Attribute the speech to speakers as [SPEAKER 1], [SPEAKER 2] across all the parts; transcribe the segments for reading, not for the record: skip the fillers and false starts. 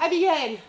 [SPEAKER 1] Abigail,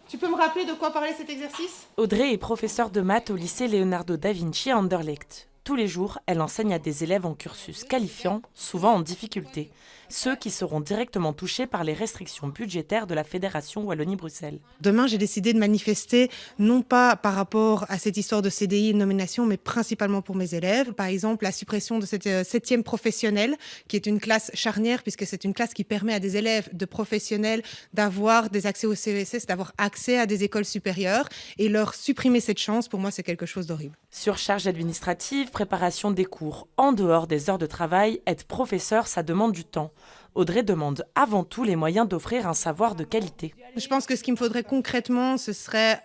[SPEAKER 1] tu peux me rappeler de quoi parlait cet exercice?
[SPEAKER 2] Audrey est professeure de maths au lycée Leonardo da Vinci à Anderlecht. Tous les jours, elle enseigne à des élèves en cursus qualifiant, souvent en difficulté, ceux qui seront directement touchés par les restrictions budgétaires de la Fédération Wallonie-Bruxelles.
[SPEAKER 1] Demain, j'ai décidé de manifester, non pas par rapport à cette histoire de CDI et de nomination, mais principalement pour mes élèves. Par exemple, la suppression de cette 7e professionnelle, qui est une classe charnière, puisque c'est une classe qui permet à des élèves de professionnels d'avoir des accès au CESS, d'avoir accès à des écoles supérieures. Et leur supprimer cette chance, pour moi, c'est quelque chose d'horrible.
[SPEAKER 2] Surcharge administrative, préparation des cours en dehors des heures de travail, être professeur, ça demande du temps. Audrey demande avant tout les moyens d'offrir un savoir de qualité.
[SPEAKER 1] Je pense que ce qu'il me faudrait concrètement, ce serait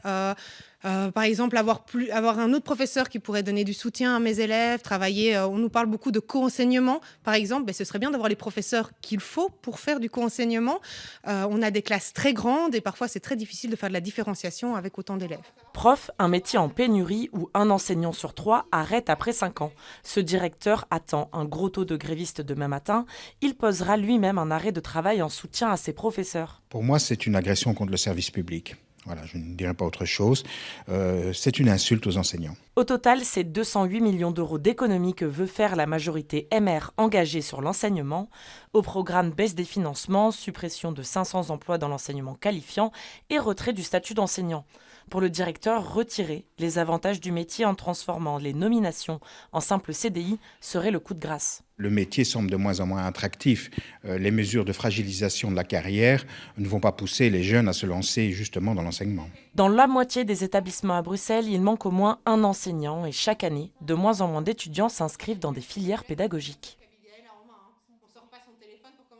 [SPEAKER 1] par exemple avoir un autre professeur qui pourrait donner du soutien à mes élèves, travailler, on nous parle beaucoup de co-enseignement par exemple, ce serait bien d'avoir les professeurs qu'il faut pour faire du co-enseignement. On a des classes très grandes et parfois c'est très difficile de faire de la différenciation avec autant d'élèves.
[SPEAKER 2] Prof, un métier en pénurie où un enseignant sur 3 arrête après 5 ans. Ce directeur attend un gros taux de grévistes demain matin. Il posera lui-même un arrêt de travail en soutien à ses professeurs.
[SPEAKER 3] Pour moi, c'est une agression contre le service public. Voilà, je ne dirais pas autre chose. C'est une insulte aux enseignants.
[SPEAKER 2] Au total, c'est 208 millions d'euros d'économies que veut faire la majorité MR engagée sur l'enseignement. Au programme baisse des financements, suppression de 500 emplois dans l'enseignement qualifiant et retrait du statut d'enseignant. Pour le directeur, retirer les avantages du métier en transformant les nominations en simple CDI serait le coup de grâce.
[SPEAKER 3] Le métier semble de moins en moins attractif. Les mesures de fragilisation de la carrière ne vont pas pousser les jeunes à se lancer justement dans l'enseignement.
[SPEAKER 2] Dans la moitié des établissements à Bruxelles, il manque au moins un enseignant et chaque année, de moins en moins d'étudiants s'inscrivent dans des filières pédagogiques.